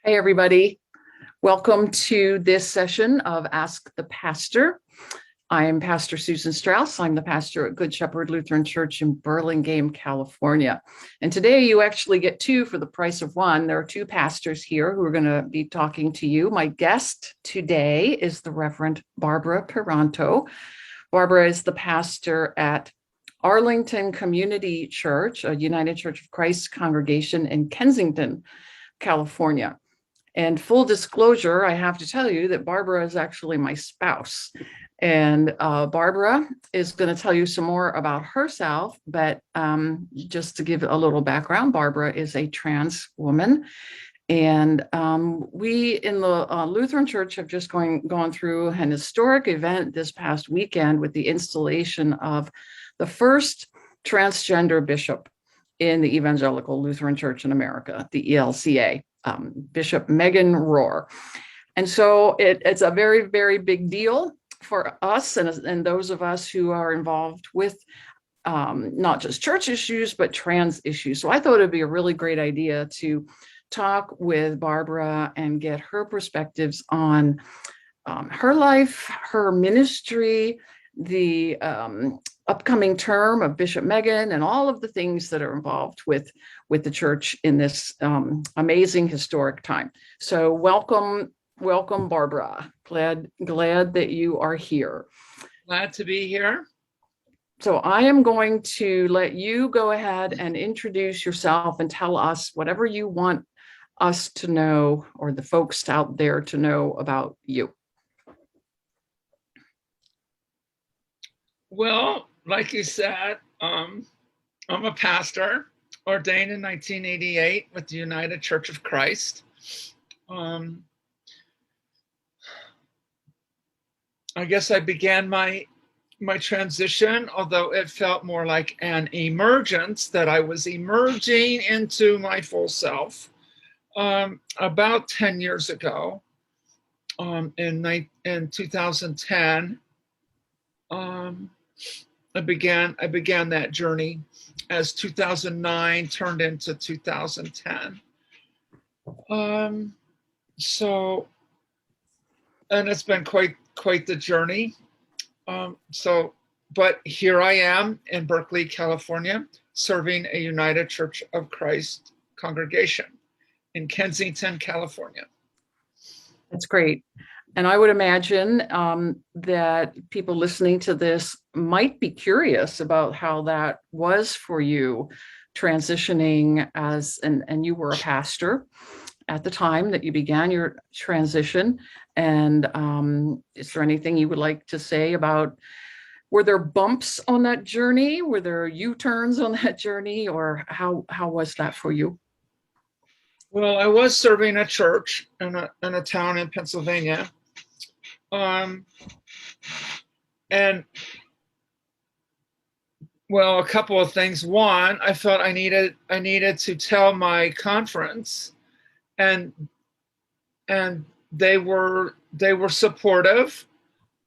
Hey, everybody. Welcome to this session of Ask the Pastor. I am Pastor Susan Strauss. I'm the pastor at Good Shepherd Lutheran Church in Burlingame, California. And today you actually get two for the price of one. There are two pastors here who are going to be talking to you. My guest today is the Reverend Barbara Peronteau. Barbara is the pastor at Arlington Community Church, a United Church of Christ congregation in Kensington, California. And full disclosure, I have to tell you that Barbara is actually my spouse. And Barbara is going to tell you some more about herself. But just to give a little background, Barbara is a trans woman. And we in the Lutheran Church have just gone through an historic event this past weekend with the installation of the first transgender bishop in the Evangelical Lutheran Church in America, the ELCA. Bishop Megan Rohrer. And so it's a very, very big deal for us and those of us who are involved with not just church issues, but trans issues. So I thought it'd be a really great idea to talk with Barbara and get her perspectives on her life, her ministry, the upcoming term of Bishop Megan, and all of the things that are involved with the church in this amazing historic time. So welcome, Barbara. Glad that you are here. Glad to be here. So I am going to let you go ahead and introduce yourself and tell us whatever you want us to know, or the folks out there to know about you. Well, like you said, I'm a pastor, ordained in 1988 with the United Church of Christ. I guess I began my transition, although it felt more like an emergence, that I was emerging into my full self, about 10 years ago, in 2010. I began that journey as 2009 turned into 2010. So, and it's been quite the journey. But here I am in Berkeley, California, serving a United Church of Christ congregation in Kensington, California. That's great. And I would imagine that people listening to this might be curious about how that was for you, transitioning and you were a pastor at the time that you began your transition. And is there anything you would like to say about, were there bumps on that journey? Were there U-turns on that journey? Or how was that for you? Well, I was serving a church in a town in Pennsylvania. And well, a couple of things. One, I felt I needed to tell my conference, and they were supportive.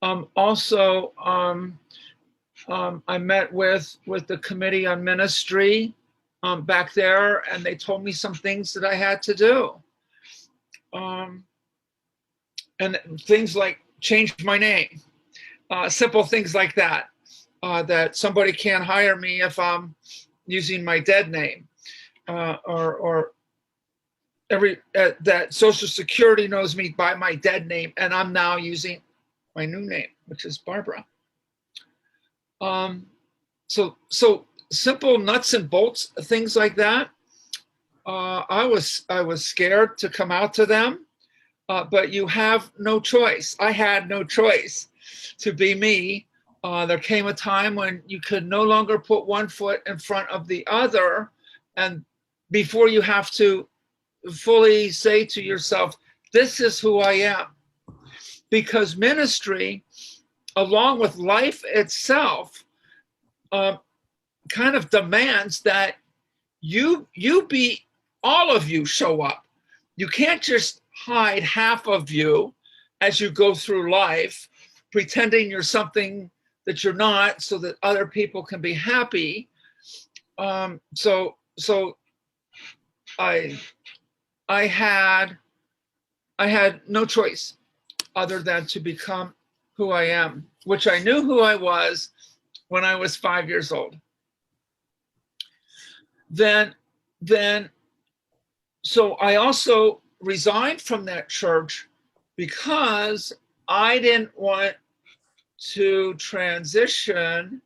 Also, I met with the committee on ministry back there, and they told me some things that I had to do. And things like change my name, simple things like that, that somebody can't hire me if I'm using my dead name, or that Social Security knows me by my dead name, and I'm now using my new name, which is Barbara. So simple nuts and bolts, things like that. I was scared to come out to them. But you have no choice. I had no choice to be me. There came a time when you could no longer put one foot in front of the other, and before you have to fully say to yourself, this is who I am. Because ministry, along with life itself, kind of demands that all of you show up. You can't just hide half of you as you go through life, pretending you're something that you're not, so that other people can be happy. So I had I had no choice other than to become who I am, which I knew who I was when I was 5 years old. Then, so I also resigned from that church because I didn't want to transition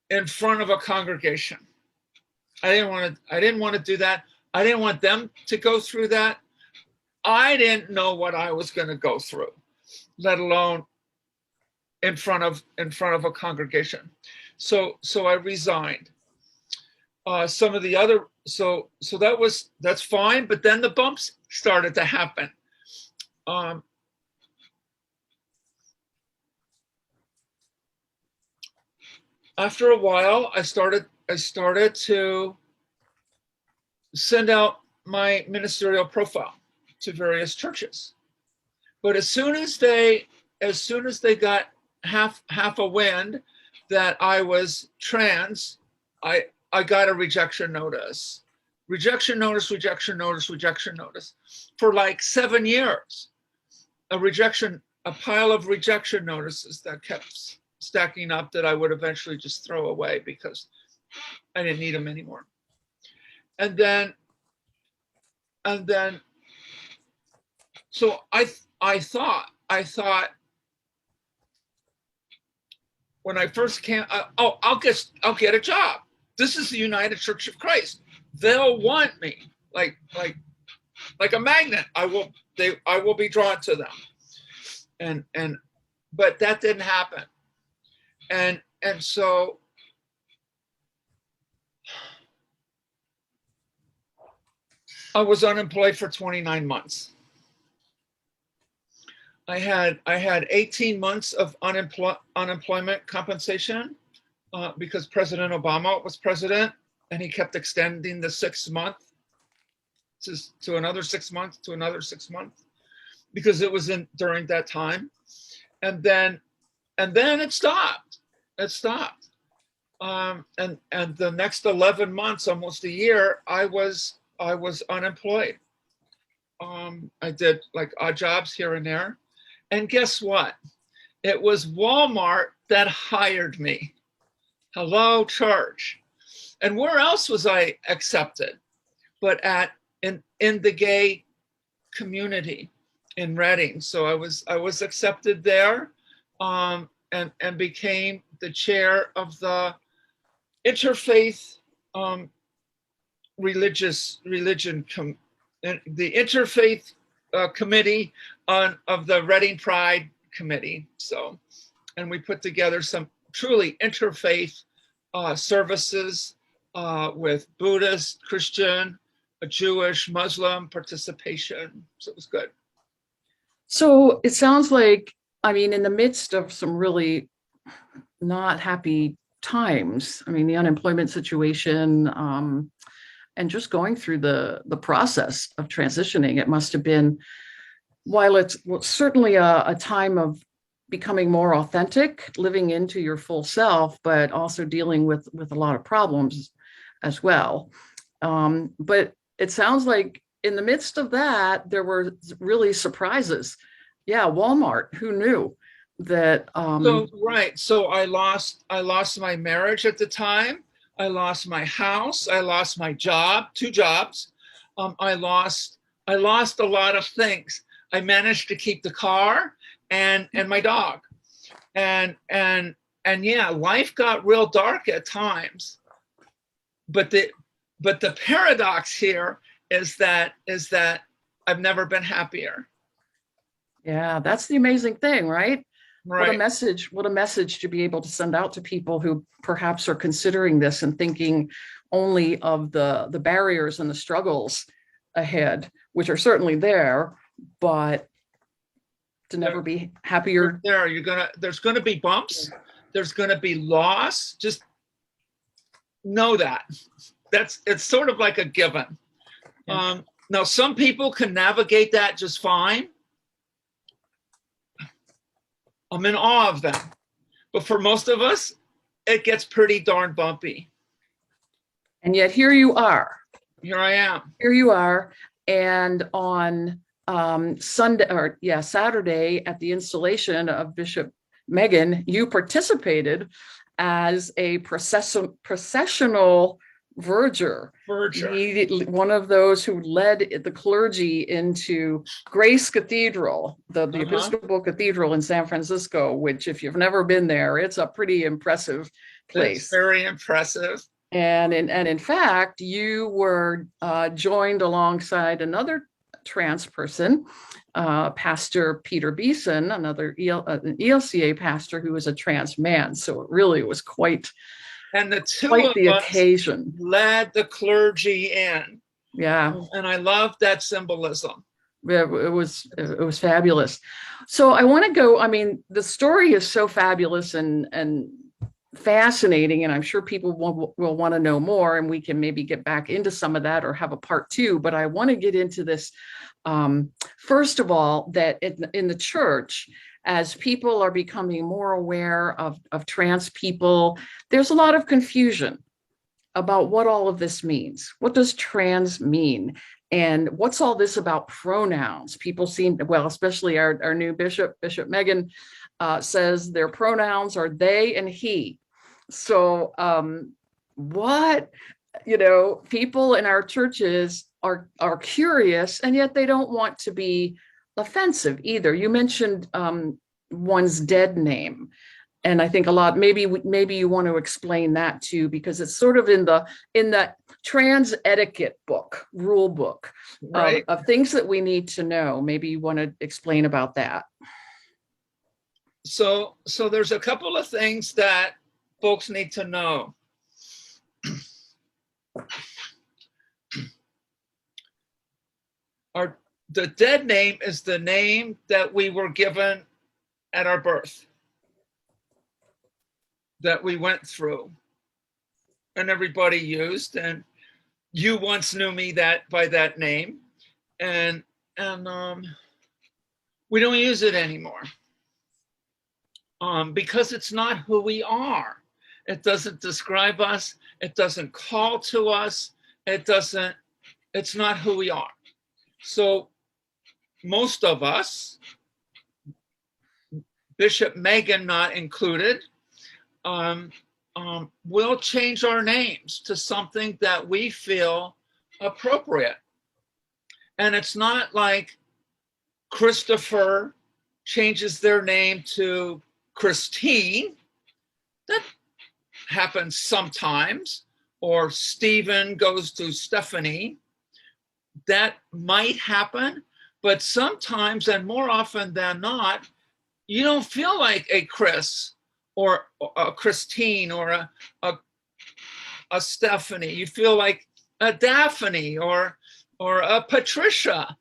in front of a congregation. I didn't want to do that. I didn't want them to go through that. I didn't know what I was going to go through, let alone in front of a congregation. So I resigned. Some of the other, so that's fine, but then the bumps started to happen. After a while, I started to send out my ministerial profile to various churches. But as soon as they got half a wind that I was trans, I got a rejection notice for like 7 years. A pile of rejection notices that kept stacking up that I would eventually just throw away because I didn't need them anymore. And then, so I thought when I first came, I'll get a job. This is the United Church of Christ. They'll want me like a magnet. I will be drawn to them. But that didn't happen. And so I was unemployed for 29 months. I had 18 months of unemployment compensation because President Obama was president, and he kept extending the 6 month to another 6 months to another 6 months because it was during that time, and then it stopped. And the next 11 months, almost a year, I was unemployed. I did like odd jobs here and there. And guess what? It was Walmart that hired me. Hello, church. And where else was I accepted? But in the gay community in Reading. So I was accepted there, and became the chair of the interfaith the interfaith committee of the Reading Pride Committee. So, and we put together some truly interfaith services with Buddhist, Christian, Jewish, Muslim participation. So it was good. So it sounds like, I mean, in the midst of some really not happy times, I mean, the unemployment situation, and just going through the process of transitioning, it must have been, while it's certainly a time of becoming more authentic, living into your full self, but also dealing with a lot of problems as well. But it sounds like in the midst of that, there were really surprises. Yeah, Walmart, who knew that? So I lost my marriage at the time. I lost my house. I lost my job, 2 jobs. I lost a lot of things. I managed to keep the car and my dog. And yeah, life got real dark at times. But the paradox here is that I've never been happier. Yeah, that's the amazing thing, right? Right. What a message to be able to send out to people who perhaps are considering this and thinking only of the barriers and the struggles ahead, which are certainly there, but to never be happier. There's gonna be bumps, there's gonna be loss. Just know that. It's sort of like a given. Yeah. Now some people can navigate that just fine. I'm in awe of them. But for most of us, it gets pretty darn bumpy. And yet here you are. Here I am. Here you are. And on Saturday at the installation of Bishop Megan, you participated as a processional verger. One of those who led the clergy into Grace Cathedral, the Episcopal Cathedral in San Francisco, which, if you've never been there, it's a pretty impressive place. It's very impressive. And in fact, you were joined alongside another trans person, Pastor Peter Beeson, another an ELCA pastor who was a trans man. So it really was quite the occasion. Led the clergy in. Yeah. And I love that symbolism. Yeah, it was fabulous. So I want to go, I mean, the story is so fabulous and fascinating, and I'm sure people will want to know more, and we can maybe get back into some of that or have a part two, but I want to get into this. First of all, that in the church, as people are becoming more aware of trans people, there's a lot of confusion about what all of this means. What does trans mean? And what's all this about pronouns? People seem, well, especially our new Bishop Megan, says their pronouns are they and he. So people in our churches are curious, and yet they don't want to be offensive either. You mentioned one's dead name, and I think a lot, maybe you want to explain that too, because it's sort of in the trans etiquette book, rule book, right, of things that we need to know. Maybe you want to explain about that. So there's a couple of things that folks need to know. The dead name is the name that we were given at our birth, that we went through, and everybody used. And you once knew me by that name, and we don't use it anymore. Because it's not who we are. It doesn't describe us. It doesn't call to us. It's not who we are. So most of us, Bishop Megan not included, will change our names to something that we feel appropriate. And it's not like Christopher changes their name to Christine. That happens sometimes. Or Stephen goes to Stephanie. That might happen, but sometimes, and more often than not, you don't feel like a Chris or a Christine or a Stephanie. You feel like a Daphne or a Patricia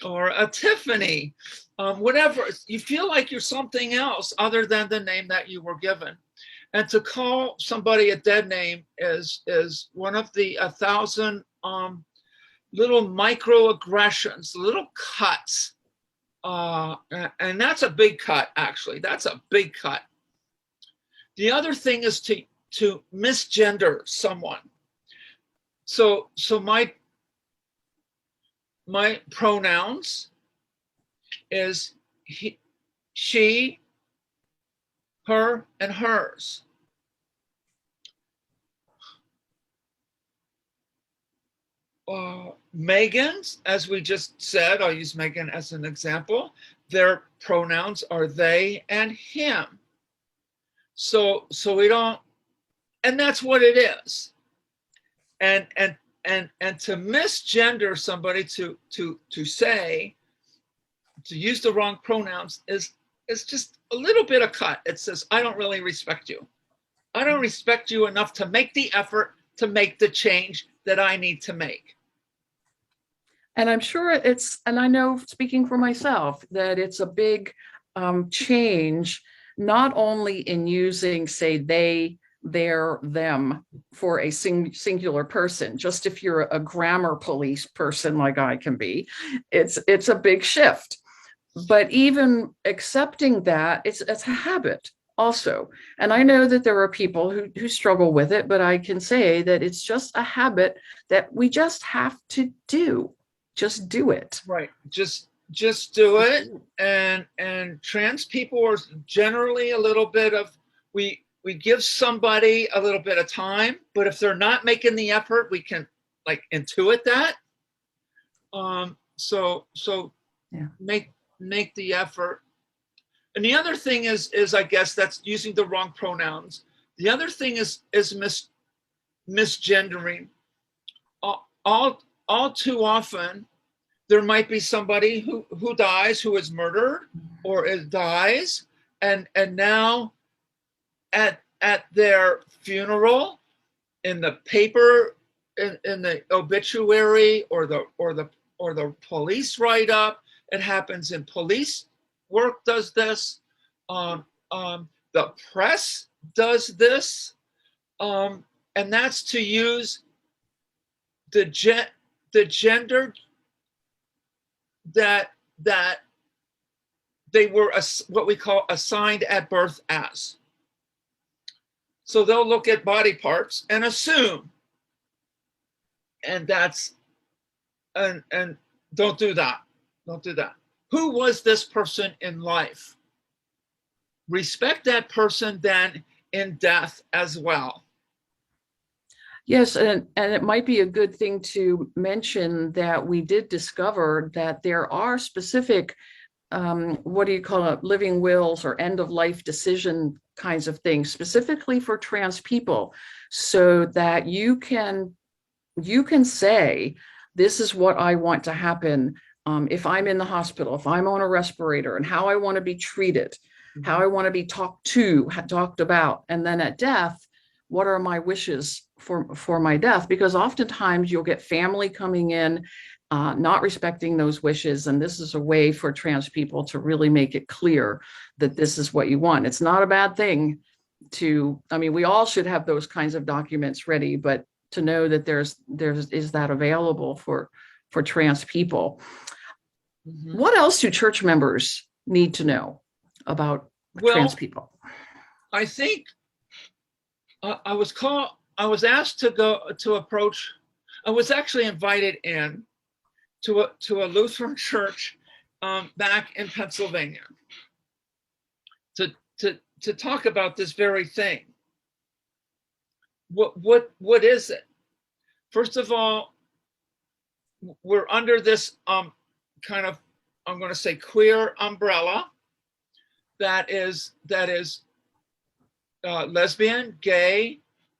or a Tiffany. Whatever, you feel like you're something else other than the name that you were given. And to call somebody a dead name is one of the 1,000 little microaggressions, little cuts. And that's a big cut, actually. That's a big cut. The other thing is to misgender someone. So my pronouns is he, she, her, and hers. Megan's, as we just said, I'll use Megan as an example, their pronouns are they and him. So we don't, and that's what it is. And to misgender somebody, to say, to use the wrong pronouns is just a little bit of cut. It says, I don't really respect you. I don't respect you enough to make the effort to make the change that I need to make. And I'm sure and I know, speaking for myself, that it's a big change, not only in using, say, they, their, them for a singular person. Just if you're a grammar police person like I can be, it's a big shift. But even accepting that, it's a habit also. And I know that there are people who struggle with it, but I can say that it's just a habit that we just have to do. Just do it. Right. Just just do it. And trans people are generally a little bit of, we give somebody a little bit of time, but if they're not making the effort, we can like intuit that. So Yeah. make the effort. And the other thing is I guess that's using the wrong pronouns. The other thing is misgendering. All too often, there might be somebody who dies, who is murdered or dies, and now at their funeral, in the paper, in the obituary or the police write up, it happens in police work does this, the press does this, and that's to use the gender that they were what we call assigned at birth as. So they'll look at body parts and assume, and that's and don't do that. Don't do that. Who was this person in life? Respect that person then in death as well. Yes, and it might be a good thing to mention that we did discover that there are specific, what do you call it, living wills or end of life decision kinds of things, specifically for trans people, so that you can say, this is what I want to happen if I'm in the hospital, if I'm on a respirator, and how I want to be treated, how I want to be talked about, and then at death, what are my wishes for my death? Because oftentimes you'll get family coming in, not respecting those wishes. And this is a way for trans people to really make it clear that this is what you want. It's not a bad thing I mean, we all should have those kinds of documents ready, but to know that is that available for trans people. What else do church members need to know about trans people? I think I was asked to approach. I was actually invited in to a Lutheran church back in Pennsylvania to talk about this very thing. What is it? First of all, we're under this kind of, I'm going to say, queer umbrella that is lesbian, gay,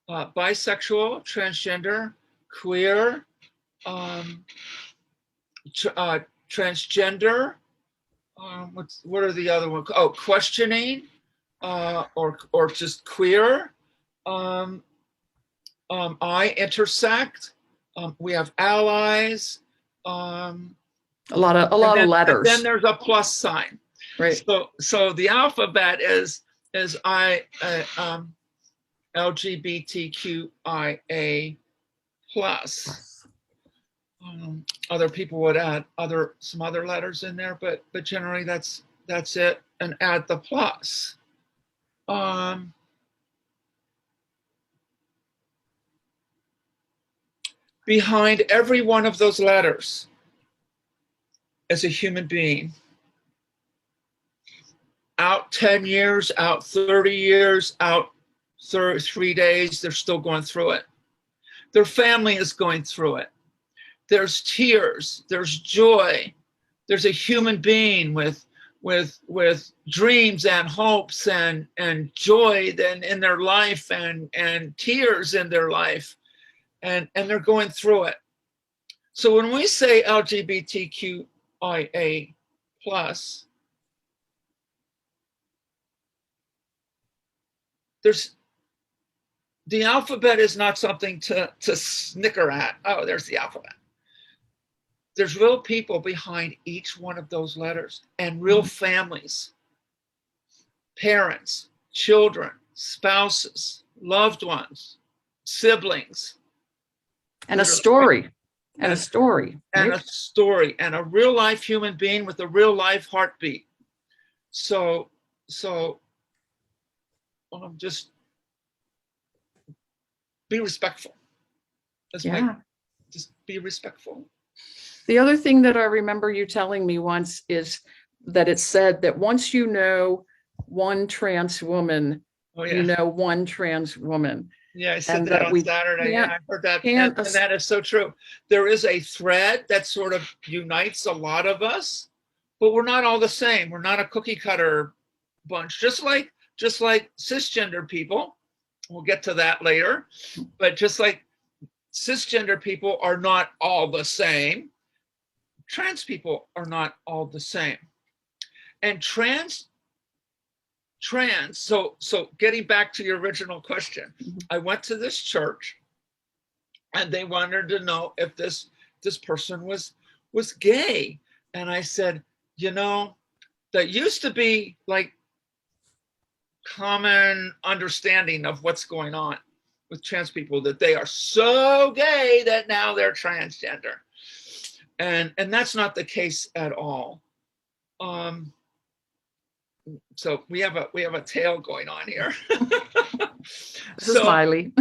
bisexual, transgender, queer, transgender. What are the other ones? Oh, questioning, or just queer. I intersect. We have allies. A lot of letters. And then there's a plus sign. Right. So the alphabet is LGBTQIA plus. Other people would add some other letters in there, but generally that's it, and add the plus. Behind every one of those letters is a human being. Out 10 years, out 30 years, out 3 days, they're still going through it. Their family is going through it. There's tears, there's joy. There's a human being with dreams and hopes and joy in their life and tears in their life. And they're going through it. So when we say LGBTQIA plus, the alphabet is not something to snicker at. Oh, there's the alphabet. There's real people behind each one of those letters, and real families, parents, children, spouses, loved ones, siblings. And a story. And a story. And a story, and a real life human being with a real life heartbeat. So just be respectful. Just be respectful. The other thing that I remember you telling me once is that it said that once you know one trans woman, Oh you yeah. know one trans woman, Yeah, I said and that that on we Saturday. can't, Yeah, I heard that. And, can't, and that is so true. There is a thread that sort of unites a lot of us, but we're not all the same. We're not a cookie cutter bunch, just like cisgender people. We'll get to that later. But just like cisgender people are not all the same, trans people are not all the same. And so getting back to your original question, I went to this church and they wanted to know if this person was gay. And I said, you know, that used to be like common understanding of what's going on with trans people, that they are so gay that now they're transgender. And that's not the case at all. So we have a tale going on here. this is So Miley.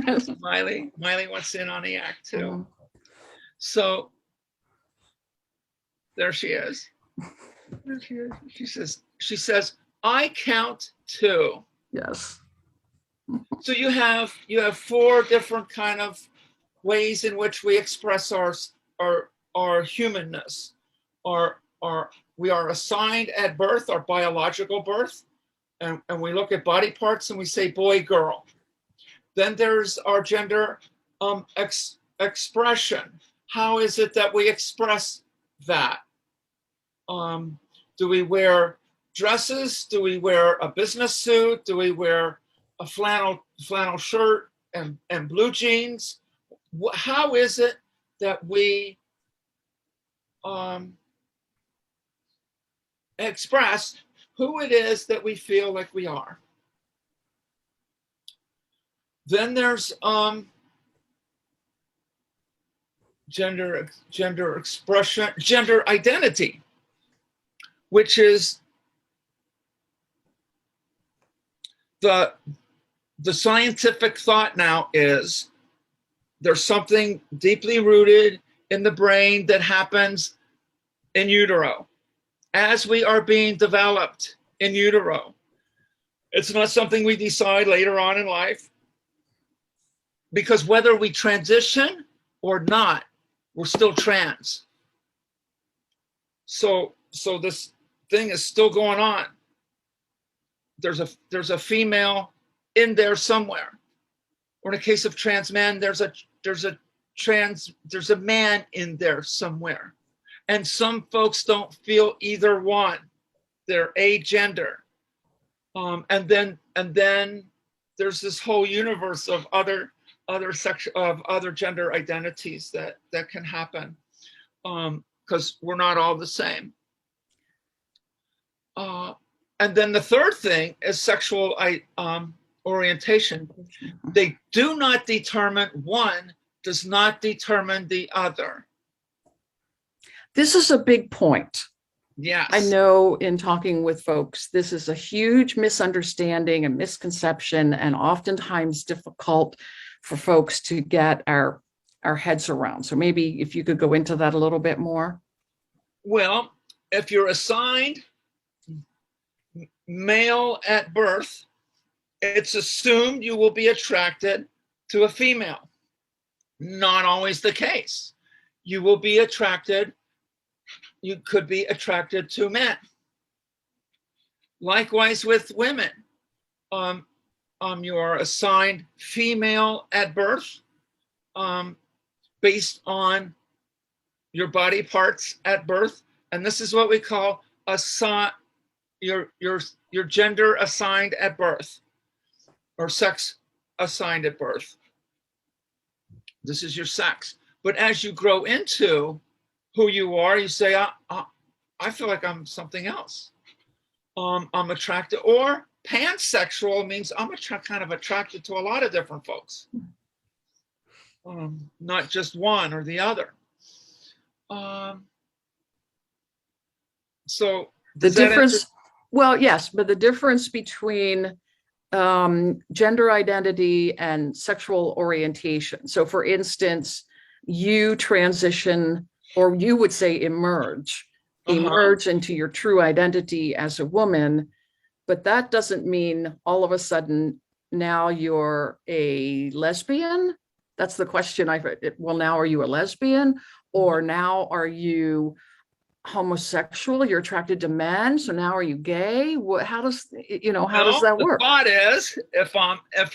Miley wants in on the act too. So there she is. There she is. She says, I count two. Yes. So you have 4 different kind of ways in which we express our humanness. Our we are assigned at birth, our biological birth, and we look at body parts and we say boy, girl. Then there's our gender expression. How is it that we express that? Do we wear dresses? Do we wear a business suit? Do we wear a flannel shirt and blue jeans? How is it that we express who it is that we feel like we are? Then there's gender expression, gender identity, which is the scientific thought now is there's something deeply rooted in the brain that happens in utero as we are being developed in utero. It's not something we decide later on in life, because whether we transition or not, we're still trans. So this thing is still going on. There's a female in there somewhere. Or in the case of trans men, there's a man in there somewhere. And some folks don't feel either one. They're agender. And then there's this whole universe of other gender identities that can happen, because we're not all the same. And then the third thing is sexual orientation. They do not determine, one does not determine the other. This is a big point. Yes. I know in talking with folks, this is a huge misunderstanding and misconception, and oftentimes difficult for folks to get our heads around. So maybe if you could go into that a little bit more. Well, if you're assigned male at birth, it's assumed you will be attracted to a female. Not always the case. You could be attracted to men. Likewise with women. You are assigned female at birth, based on your body parts at birth. And this is what we call your gender assigned at birth, or sex assigned at birth. This is your sex. But as you grow into who you are, you say, I feel like I'm something else. I'm attracted, or pansexual means I'm kind of attracted to a lot of different folks, not just one or the other. So the difference, well, yes, but the difference between gender identity and sexual orientation. So for instance, you transition or you would say emerge into your true identity as a woman. But that doesn't mean all of a sudden now you're a lesbian. That's the question I've heard. Well, now are you a lesbian? Or now are you homosexual? You're attracted to men. So now are you gay? How does that work? The thought is, if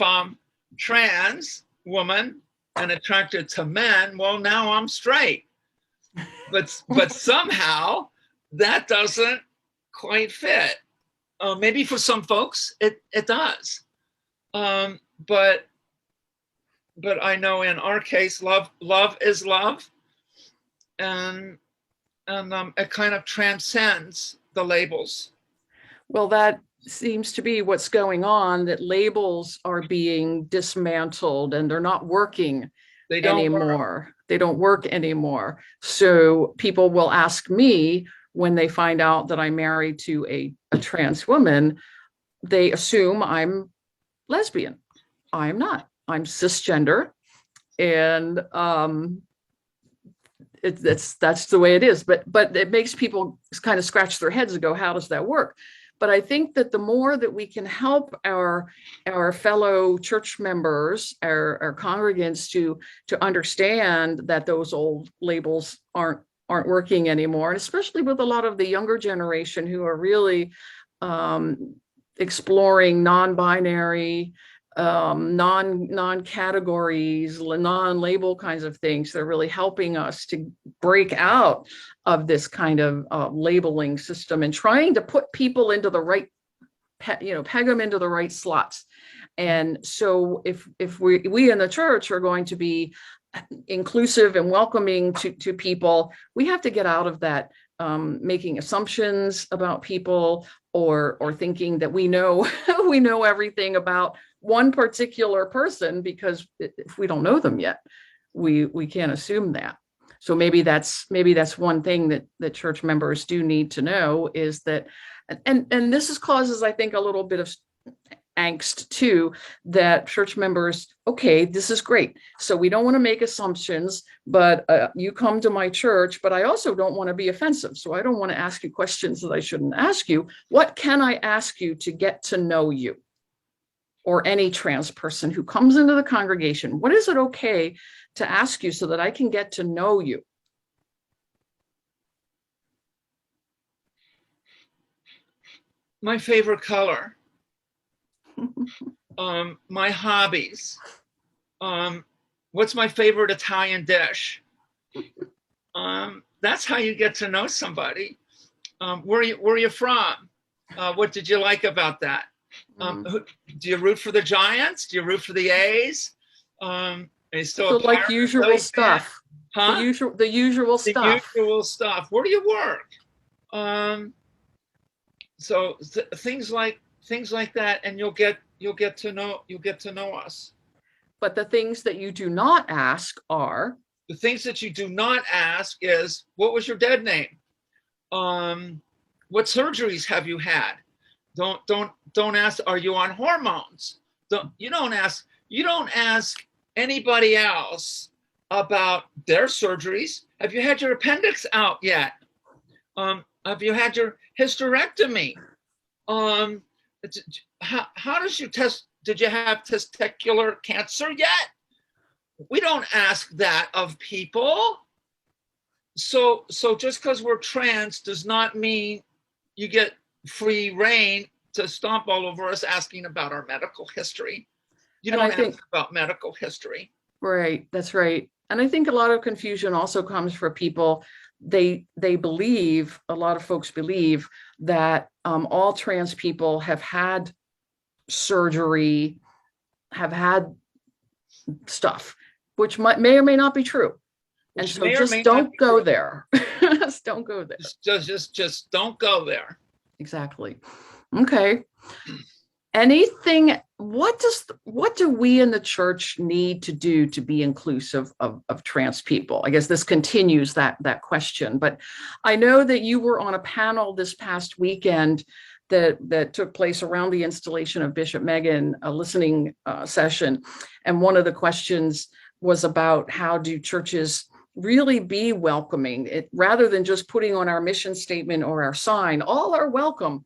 I'm trans woman and attracted to men, well, now I'm straight. But somehow that doesn't quite fit. Maybe for some folks it does. But I know in our case, love is love, and it kind of transcends the labels. Well, that seems to be what's going on, that labels are being dismantled and they're not working anymore. They don't work anymore. So people will ask me when they find out that I'm married to a trans woman, they assume I'm lesbian. I'm not. I'm cisgender. And that's the way it is. But it makes people kind of scratch their heads and go, how does that work? But I think that the more that we can help our fellow church members, our congregants to understand that those old labels aren't working anymore, and especially with a lot of the younger generation who are really exploring non-binary, non-categories, non-label kinds of things. They're really helping us to break out of this kind of labeling system and trying to put people into the right, peg them into the right slots. And so if we in the church are going to be inclusive and welcoming to people, we have to get out of that making assumptions about people or thinking that we know everything about one particular person, because if we don't know them yet, we can't assume that. So maybe that's one thing that church members do need to know, is that, and this causes, I think, a little bit of angst too, that church members, okay, this is great. So we don't want to make assumptions, but you come to my church, but I also don't want to be offensive. So I don't want to ask you questions that I shouldn't ask you. What can I ask you to get to know you? Or any trans person who comes into the congregation, what is it okay to ask you so that I can get to know you? My favorite color. My hobbies. What's my favorite Italian dish? That's how you get to know somebody. Where are you from? What did you like about that? Do you root for the Giants? Do you root for the A's? Are you still like usual stuff? Huh? The usual stuff. The usual stuff. Where do you work? So things like that, and you'll get to know us. But the things that you do not ask are, the things that you do not ask is, what was your dead name? What surgeries have you had? Don't ask, are you on hormones? You don't ask anybody else about their surgeries. Have you had your appendix out yet? Have you had your hysterectomy? How does you test? Did you have testicular cancer yet? We don't ask that of people. So just because we're trans does not mean you get free reign to stomp all over us asking about our medical history. You don't ask about medical history. Right, that's right. And I think a lot of confusion also comes for people. They believe, a lot of folks believe that all trans people have had surgery, have had stuff, which may or may not be true. And so just don't go there. Just don't go there. Just don't go there. Exactly. Okay. Anything, what do we in the church need to do to be inclusive of trans people? I guess this continues that question, but I know that you were on a panel this past weekend that took place around the installation of Bishop Megan, a listening session. And one of the questions was about how do churches really be welcoming, rather than just putting on our mission statement or our sign, all are welcome.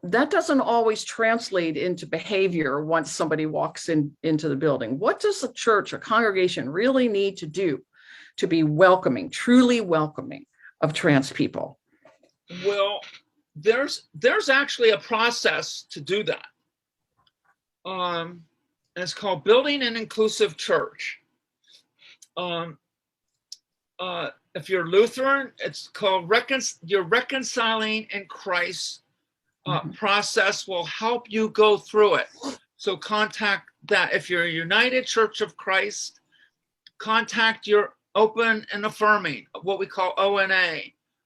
That doesn't always translate into behavior once somebody walks into the building. What does a church, a congregation really need to do to be welcoming, truly welcoming of trans people? Well, there's actually a process to do that. And it's called building an inclusive church. If you're Lutheran, it's called your reconciling in Christ process will help you go through it. So contact that. If you're a United Church of Christ, contact your open and affirming, what we call ONA,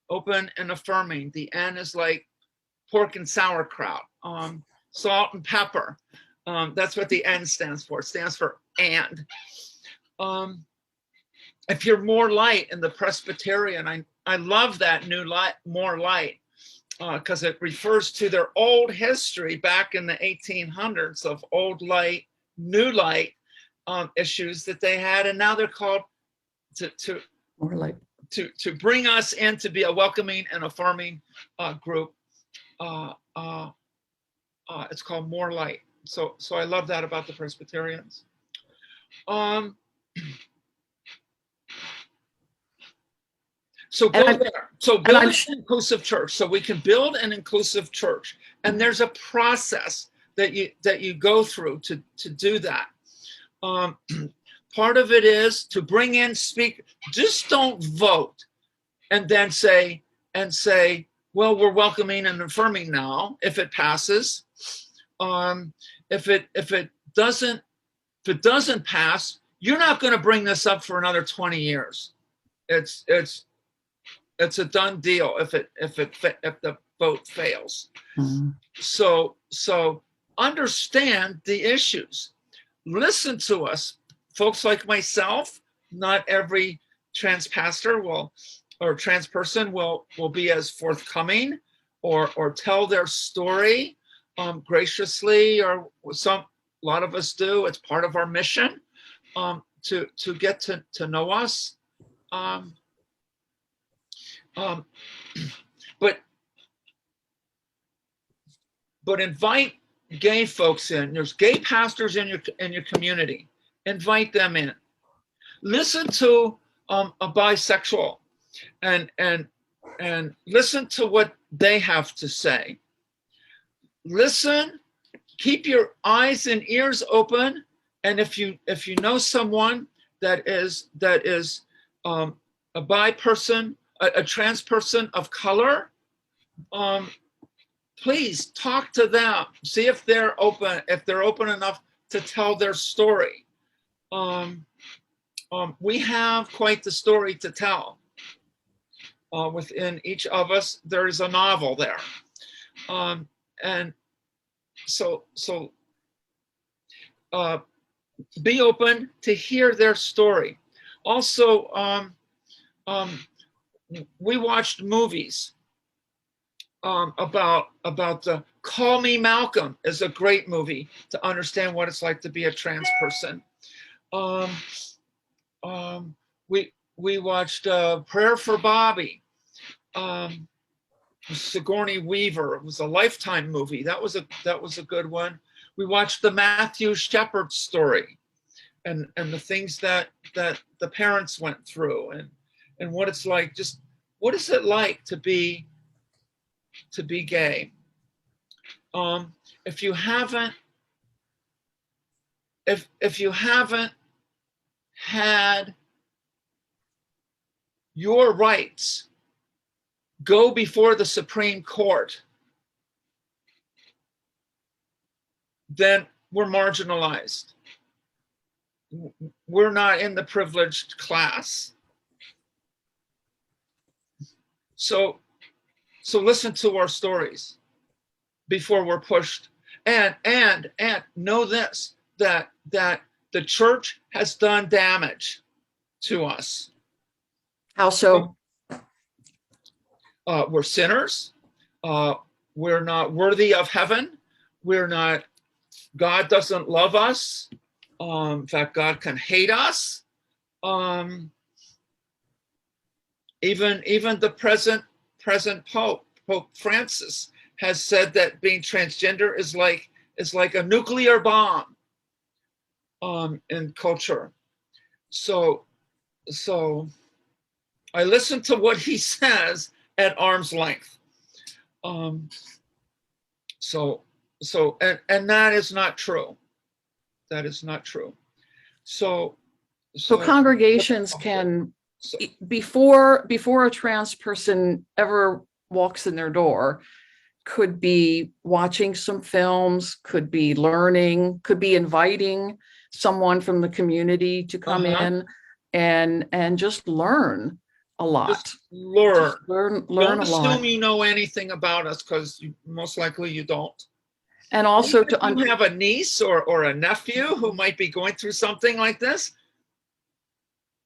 open and affirming. The N is like pork and sauerkraut, salt and pepper. That's what the N stands for. It stands for and. If you're more light in the Presbyterian, I love that new light, more light, because it refers to their old history back in the 1800s of old light, new light issues that they had, and now they're called to More light. To bring us in to be a welcoming and affirming group. It's called More Light. So I love that about the Presbyterians. So go there. So build an inclusive church. So we can build an inclusive church, and there's a process that you go through to do that. Part of it is to bring in speakers. Just don't vote and then say, well, we're welcoming and affirming now if it passes. If it doesn't pass, you're not going to bring this up for another 20 years. It's a done deal if the vote fails. Mm-hmm. So understand the issues. Listen to us, folks like myself. Not every trans pastor or trans person will be as forthcoming or tell their story graciously, or a lot of us do. It's part of our mission to get to know us. But invite gay folks in. There's gay pastors in your community. Invite them in. Listen to a bisexual and listen to what they have to say. Listen, keep your eyes and ears open, and if you know someone that is a bi person, a trans person of color, please talk to them. See if they're open enough to tell their story. We have quite the story to tell. Within each of us, there is a novel there. And so be open to hear their story. Also, we watched movies about the Call Me Malcolm is a great movie to understand what it's like to be a trans person. We watched Prayer for Bobby. Sigourney Weaver. It was a Lifetime movie. That was a good one. We watched the Matthew Shepard story, and the things that the parents went through, and what it's like. Just what is it like to be gay? If you haven't had your rights go before the Supreme Court, then we're marginalized. We're not in the privileged class. So listen to our stories before we're pushed. And know this, that the church has done damage to us. How so? We're sinners. We're not worthy of heaven. God doesn't love us. In fact, God can hate us. Even the present Pope Francis has said that being transgender is like a nuclear bomb in culture. So I listen to what he says at arm's length. And that is not true. That is not true. So congregations can, before a trans person ever walks in their door, could be watching some films, could be learning, could be inviting someone from the community to come in and just learn a lot. Just learn. Just learn Don't a lot. assume you know anything about us, because most likely you don't. And also if you have a niece or a nephew who might be going through something like this,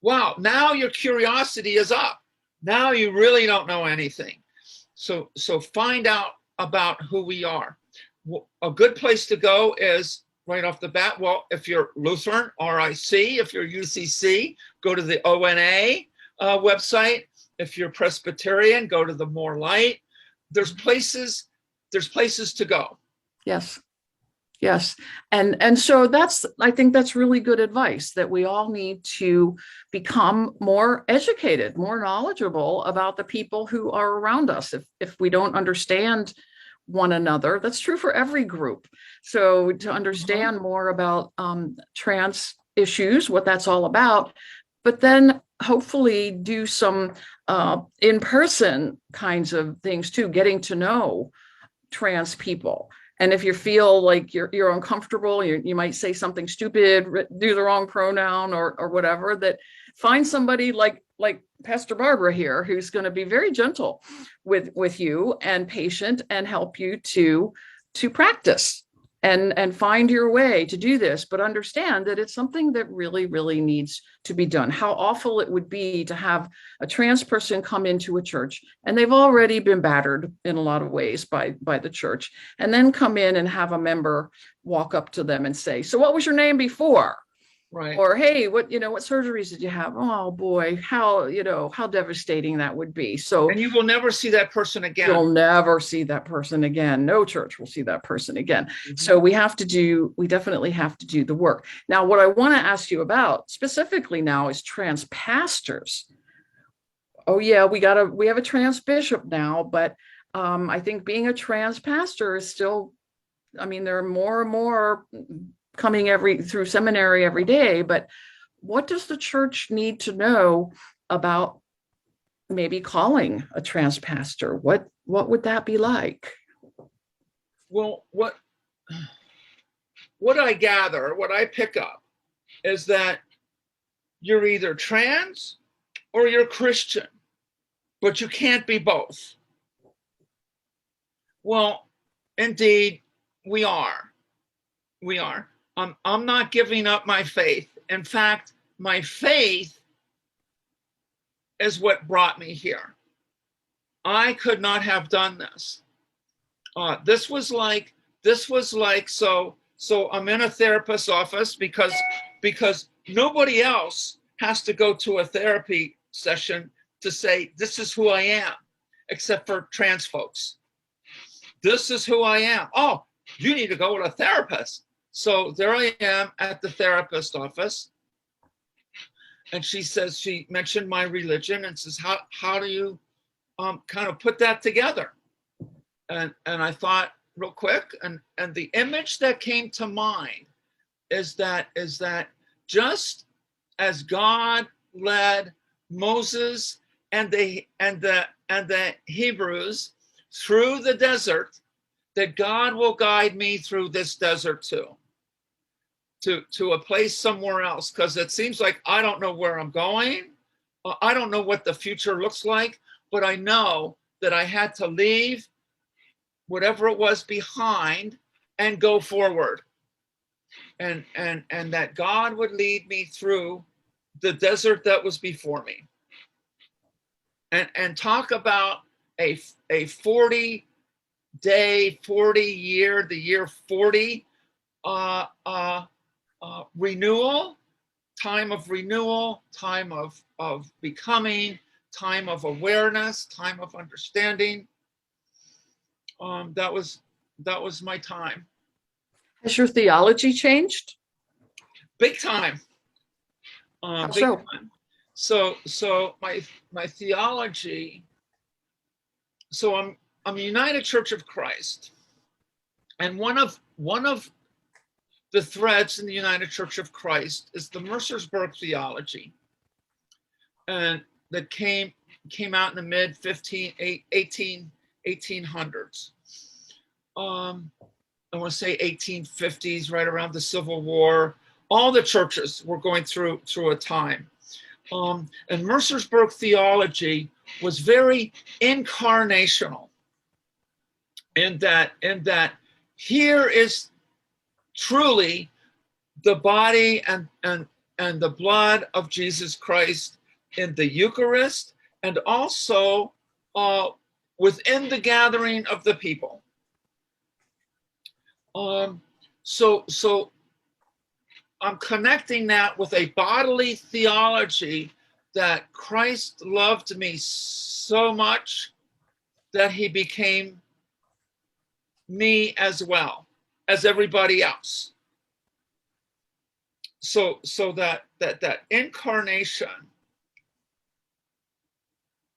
wow, now your curiosity is up. Now you really don't know anything. So find out about who we are. A good place to go is right off the bat. Well, if you're Lutheran, RIC. If you're UCC, go to the ONA website. If you're Presbyterian, go to the More Light. There's places to go. Yes. And so I think that's really good advice, that we all need to become more educated, more knowledgeable about the people who are around us. If we don't understand one another, that's true for every group. So to understand more about trans issues, what that's all about, but then hopefully do some in-person kinds of things too, getting to know trans people. And if you feel like you're uncomfortable, you might say something stupid, do the wrong pronoun or whatever, that find somebody like Pastor Barbara here, who's going to be very gentle with you and patient and help you to practice and find your way to do this, but understand that it's something that really, really needs to be done. How awful it would be to have a trans person come into a church and they've already been battered in a lot of ways by the church, and then come in and have a member walk up to them and say, "So what was your name before?" Right. Or, "Hey, what surgeries did you have?" Oh boy, how devastating that would be. So, and you will never see that person again. You'll never see that person again. No church will see that person again. So we definitely have to do the work. Now, what I want to ask you about specifically now is trans pastors. Oh yeah, we have a trans bishop now, but I think being a trans pastor is still, there are more and more coming through seminary every day, but what does the church need to know about maybe calling a trans pastor? What would that be like? Well, what I gather, what I pick up is that you're either trans or you're Christian, but you can't be both. Well, indeed, we are. I'm not giving up my faith. In fact, my faith is what brought me here. I could not have done this. This was like so I'm in a therapist's office because nobody else has to go to a therapy session to say, this is who I am, except for trans folks. This is who I am. Oh, you need to go with a therapist. So there I am at the therapist office. And she mentioned my religion and says, how do you kind of put that together? And I thought real quick, and the image that came to mind is that just as God led Moses and the Hebrews through the desert, that God will guide me through this desert too, to a place somewhere else, because it seems like I don't know where I'm going. I don't know what the future looks like, but I know that I had to leave whatever it was behind and go forward, and that God would lead me through the desert that was before me. And talk about a 40-day, 40-year, the year 40 renewal. time of renewal, time of becoming, time of awareness, time of understanding. That was my time. Has your theology changed? Big time. How Big so? time. So my theology. So I'm a United Church of Christ, and one of the threads in the United Church of Christ is the Mercersburg theology, and that came out in the mid 1800s. I want to say 1850s, right around the Civil War. All the churches were going through a time. And Mercersburg theology was very incarnational in that here is truly the body and the blood of Jesus Christ in the Eucharist, and also within the gathering of the people. So I'm connecting that with a bodily theology that Christ loved me so much that he became me as well as everybody else. So that incarnation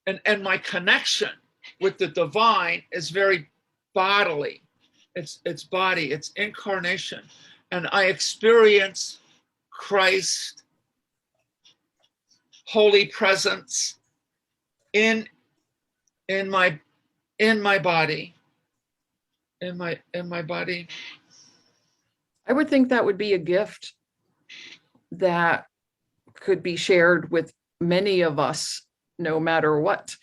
and my connection with the divine is very bodily. It's body, it's incarnation. And I experience Christ, holy presence in my body. In my body. I would think that would be a gift that could be shared with many of us, no matter what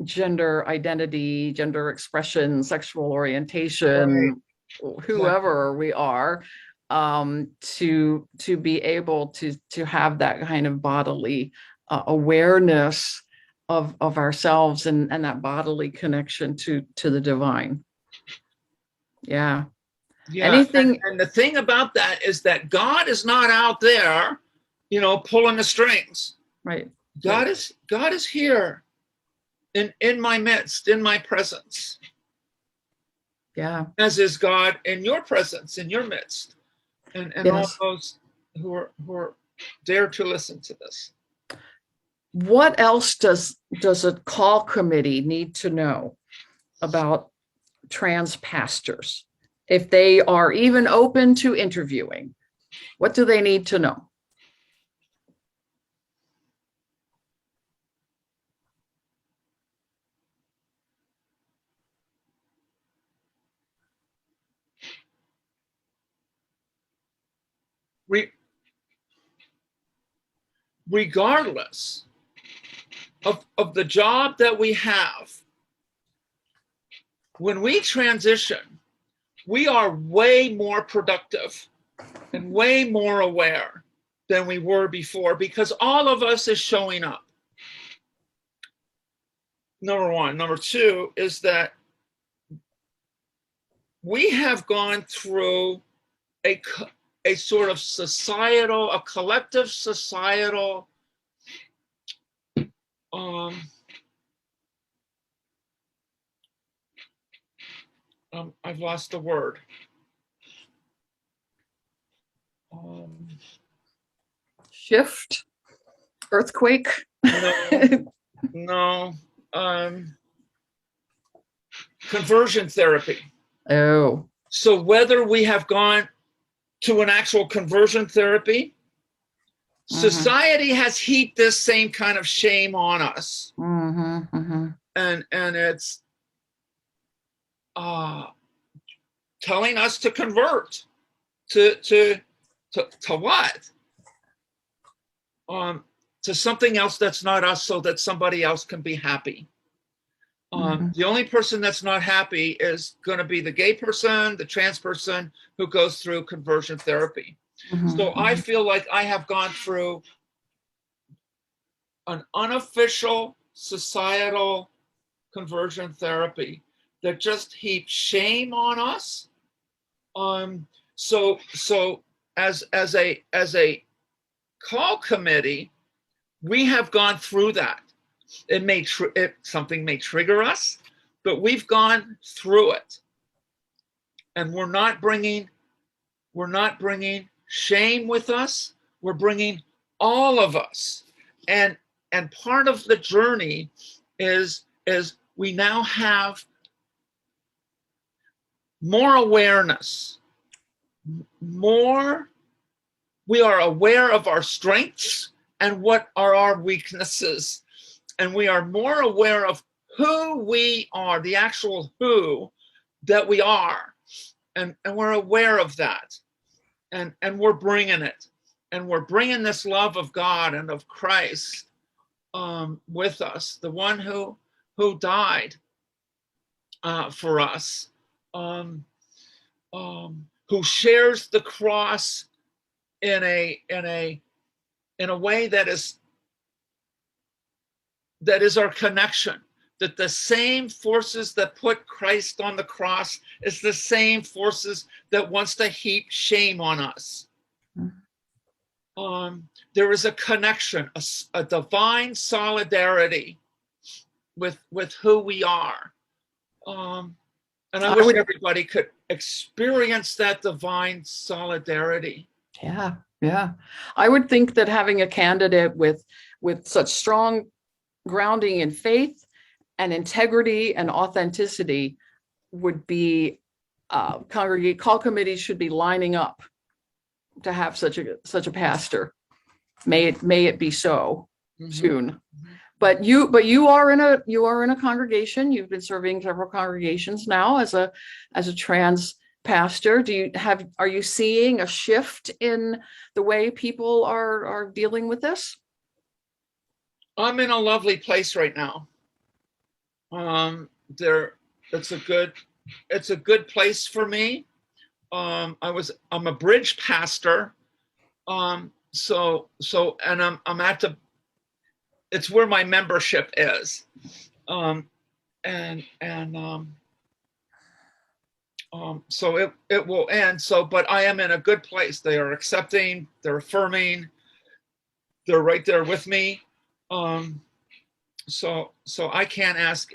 gender identity, gender expression, sexual orientation, whoever we are, to be able to have that kind of bodily awareness of ourselves and that bodily connection to the divine. Yeah. Anything. And the thing about that is that God is not out there, pulling the strings. Right. God is here in my midst, in my presence. Yeah. As is God in your presence, in your midst. And yes. All those who are dare to listen to this. What else does a call committee need to know about trans pastors? If they are even open to interviewing, what do they need to know? Regardless of the job that we have, when we transition, we are way more productive and way more aware than we were before, because all of us is showing up. Number one. Number two is that we have gone through a sort of societal, a collective societal I've lost the word. Shift, earthquake. No. Conversion therapy. Oh. So whether we have gone to an actual conversion therapy, society has heaped this same kind of shame on us. And it's telling us to convert to what? To something else that's not us, so that somebody else can be happy. The only person that's not happy is going to be the gay person, the trans person who goes through conversion therapy. So I feel like I have gone through an unofficial societal conversion therapy that just heaps shame on us. So as a call committee, we have gone through that. Something may trigger us, but we've gone through it, and we're not bringing shame with us. We're bringing all of us, and part of the journey is we now have more awareness, we are aware of our strengths and what are our weaknesses, and we are more aware of who we are, the actual who that we are, and we're aware of that, and we're bringing it, and we're bringing this love of God and of Christ with us, the one who died for us, who shares the cross in a way that is our connection. That the same forces that put Christ on the cross is the same forces that wants to heap shame on us. There is a connection, a divine solidarity with who we are. And I wish everybody could experience that divine solidarity. Yeah, yeah. I would think that having a candidate with such strong grounding in faith and integrity and authenticity would be call committees should be lining up to have such a pastor. May it be so soon. But you are in a congregation. You've been serving several congregations now as a trans pastor. Are you seeing a shift in the way people are dealing with this? I'm in a lovely place right now. It's a good place for me. I'm a bridge pastor. So I'm at it's where my membership is. So it will end. But I am in a good place. They are accepting, they're affirming, they're right there with me. So I can't ask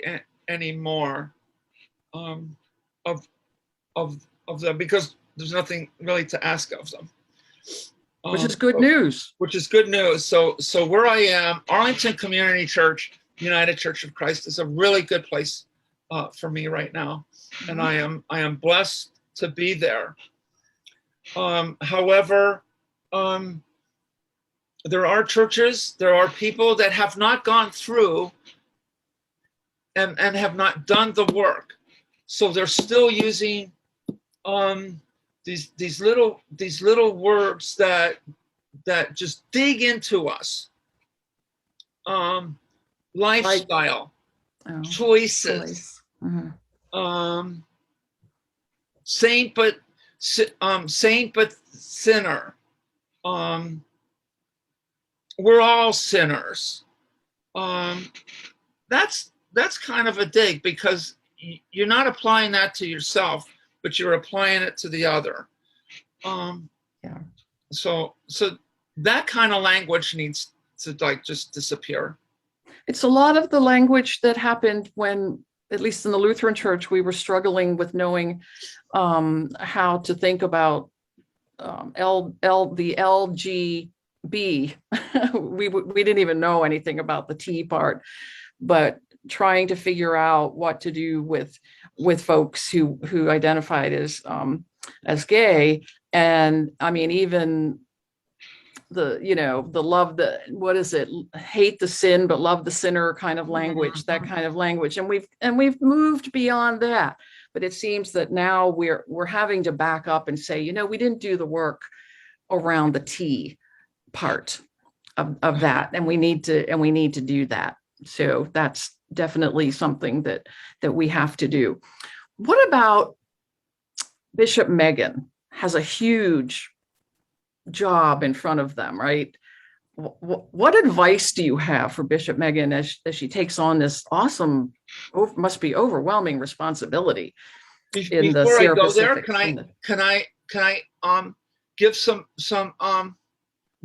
any more of them, because there's nothing really to ask of them. Which is good news. Which is good news. So where I am, Arlington Community Church, United Church of Christ, is a really good place for me right now, and I am blessed to be there. However, there are churches, there are people that have not gone through and have not done the work, so they're still using these little words that just dig into us. Lifestyle, choices, saint but sinner. We're all sinners. That's kind of a dig, because you're not applying that to yourself, but you're applying it to the other. So that kind of language needs to just disappear. It's a lot of the language that happened when, at least in the Lutheran Church, we were struggling with knowing how to think about the LGB. we didn't even know anything about the T part, but trying to figure out what to do with folks who identified as gay. And I mean, even the love, hate the sin but love the sinner kind of language, that kind of language, and we've moved beyond that. But it seems that now we're having to back up and say, we didn't do the work around the T part of that, and we need to do that. So that's definitely something that we have to do. What about Bishop Megan? Has a huge job in front of them, right? What advice do you have for Bishop Megan as she takes on this awesome, must be overwhelming responsibility in the Sierra Pacific? Can I give some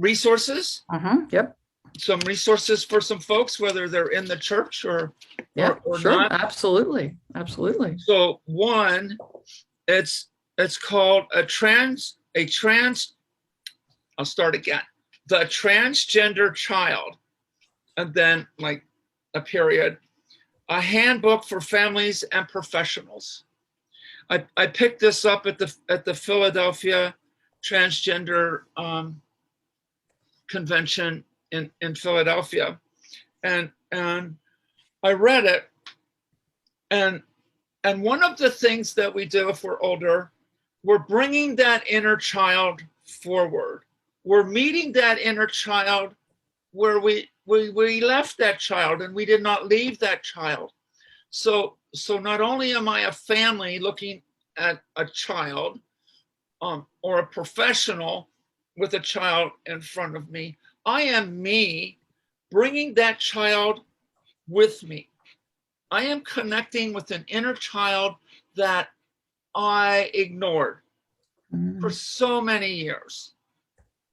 resources. Yep. Some resources for some folks, whether they're in the church or Yeah, sure. not. Absolutely. So one, it's called I'll start again. The Transgender Child, and then like a period, a handbook for families and professionals. I picked this up at the Philadelphia Transgender Convention in Philadelphia, and I read it, and one of the things that we do if we're older, we're bringing that inner child forward. We're meeting that inner child where we left that child, and we did not leave that child. So not only am I a family looking at a child, or a professional with a child in front of me, I am me bringing that child with me. I am connecting with an inner child that I ignored for so many years.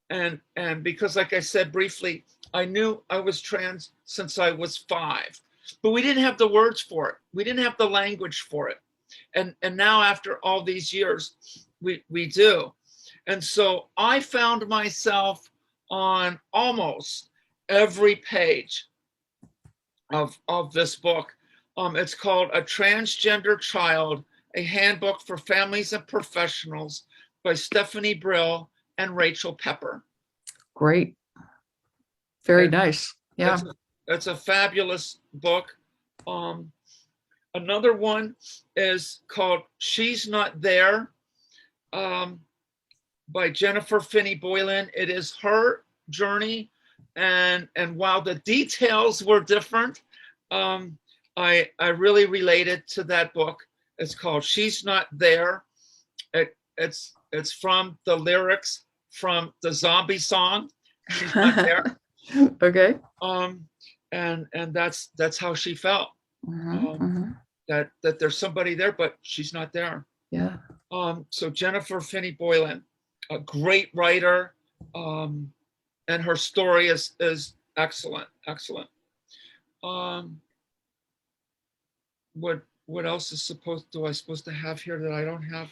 And because, like I said briefly, I knew I was trans since I was 5, but we didn't have the words for it. We didn't have the language for it. And now after all these years, we do. And so I found myself on almost every page of this book. It's called A Transgender Child, a Handbook for Families and Professionals by Stephanie Brill and Rachel Pepper. Great. Very nice. Yeah. It's a fabulous book. Another one is called She's Not There, by Jennifer Finney Boylan. It is her journey, and while the details were different, I really related to that book. It's called She's Not There. It's from the lyrics from the Zombie song, She's Not There. Okay. And that's how she felt. That there's somebody there, but she's not there. Yeah. So Jennifer Finney Boylan, a great writer, and her story is excellent. What else is supposed to have here that I don't have?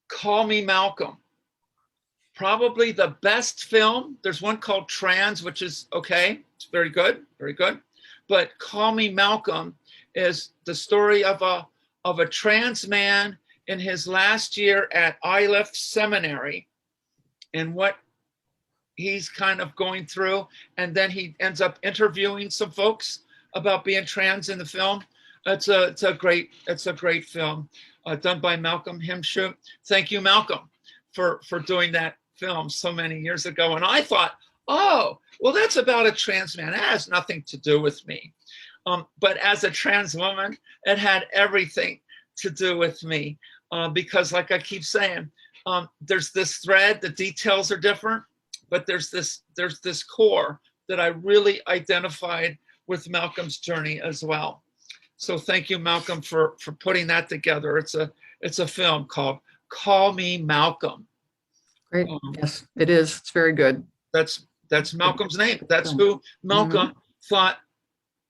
Call Me Malcolm. Probably the best film. There's one called Trans, which is okay. It's very good. But Call Me Malcolm is the story of a trans man in his last year at Iliff Seminary, and what he's kind of going through. And then he ends up interviewing some folks about being trans in the film. It's a great film, done by Malcolm Himshu. Thank you, Malcolm, for doing that film so many years ago. And I thought, oh, well, that's about a trans man. It has nothing to do with me. But as a trans woman, it had everything to do with me, because, like I keep saying, there's this thread. The details are different, but there's this core that I really identified with Malcolm's journey as well. So thank you, Malcolm, for putting that together. It's a film called Call Me Malcolm. Great. Yes, it is. It's very good. That's Malcolm's name. That's who Malcolm thought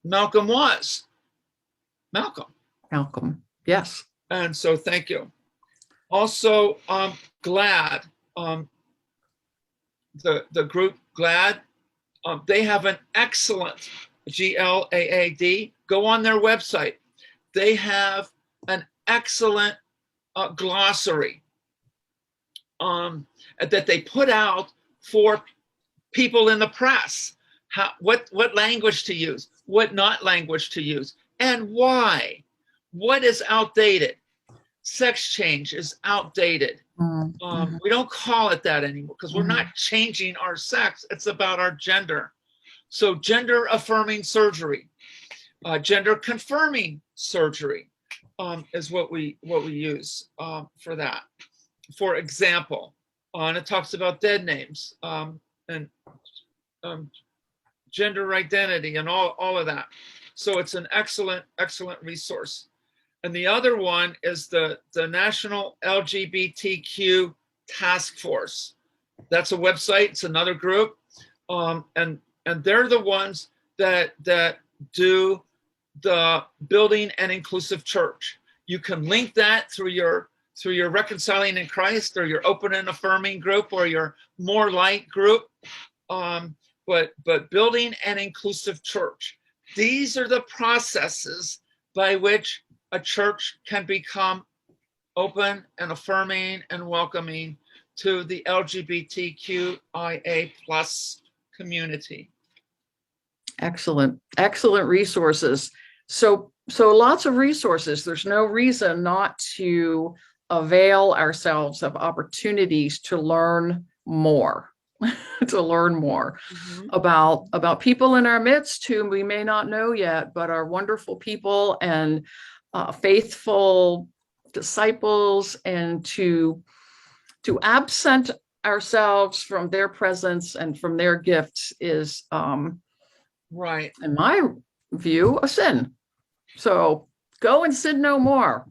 Malcolm was. Malcolm. Yes. And so thank you. Also, GLAAD, the group GLAAD, they have an excellent, GLAAD. Go on their website. They have an excellent glossary that they put out for people in the press. What language to use, what not language to use, and why. What is outdated? Sex change is outdated. We don't call it that anymore because we're not changing our sex. It's about our gender. So gender affirming surgery, gender confirming surgery is what we use for that. For example, and it talks about dead names and gender identity and all of that. So it's an excellent resource. And the other one is the National LGBTQ Task Force. That's a website. It's another group, and they're the ones that do the Building an Inclusive Church. You can link that through your Reconciling in Christ, or your Open and Affirming group, or your More Light group. But Building an Inclusive Church. These are the processes by which a church can become open and affirming and welcoming to the LGBTQIA plus community. Excellent, excellent resources. So lots of resources. There's no reason not to avail ourselves of opportunities to learn more, about people in our midst whom we may not know yet, but are wonderful people and faithful disciples, and to absent ourselves from their presence and from their gifts is, right, in my view, a sin. So go and sin no more.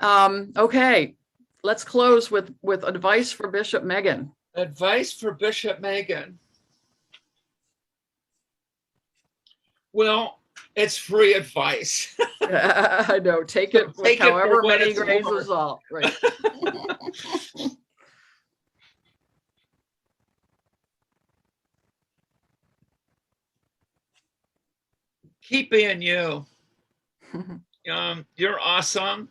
Okay, let's close with advice for Bishop Megan. Advice for Bishop Megan. Well, it's free advice. I know. Take it with however many grains of salt. Right. Keep being you. You're awesome.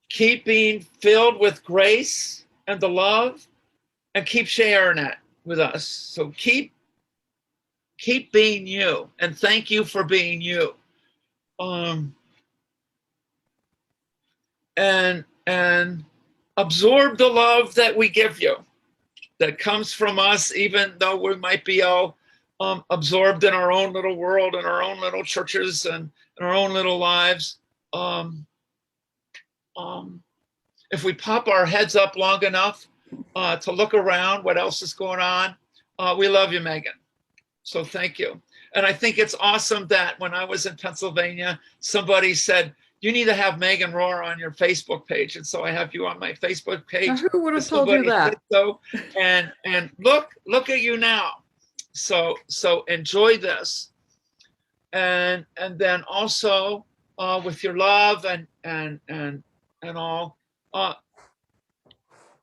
Keep being filled with grace and the love, and keep sharing it with us. So keep being you, and thank you for being you. And absorb the love that we give you, that comes from us, even though we might be all absorbed in our own little world and our own little churches and in our own little lives. If we pop our heads up long enough to look around what else is going on, we love you, Megan. So thank you. And I think it's awesome that when I was in Pennsylvania, somebody said, you need to have Megan Rohrer on your Facebook page. And so I have you on my Facebook page. Now, who would have told you that? So, and look at you now. So enjoy this. And then also with your love and all,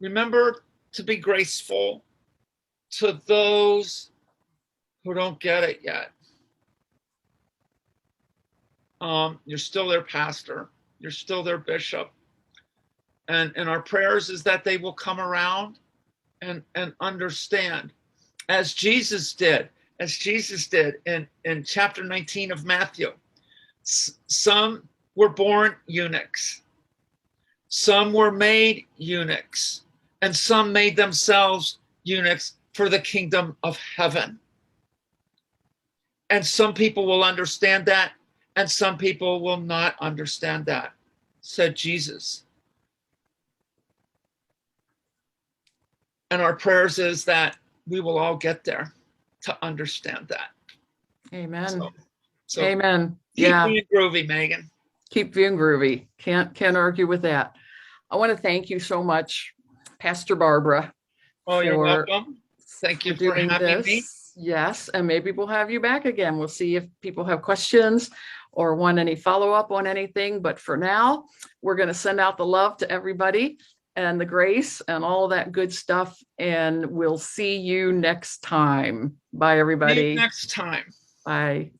remember to be graceful to those who don't get it yet. You're still their pastor. You're still their bishop. And our prayers is that they will come around and understand, as Jesus did in chapter 19 of Matthew. Some were born eunuchs. Some were made eunuchs. And some made themselves eunuchs for the kingdom of heaven. And some people will understand that, and some people will not understand that, said Jesus. And our prayers is that we will all get there to understand that. Amen. So amen. Keep being groovy, Megan. Keep being groovy. Can't argue with that. I want to thank you so much, Pastor Barbara. Oh, you're welcome. Thank you for having me. Yes, and maybe we'll have you back again. We'll see if people have questions or want any follow-up on anything. But for now, we're going to send out the love to everybody and the grace and all that good stuff. And we'll see you next time. Bye, everybody. See you next time. Bye.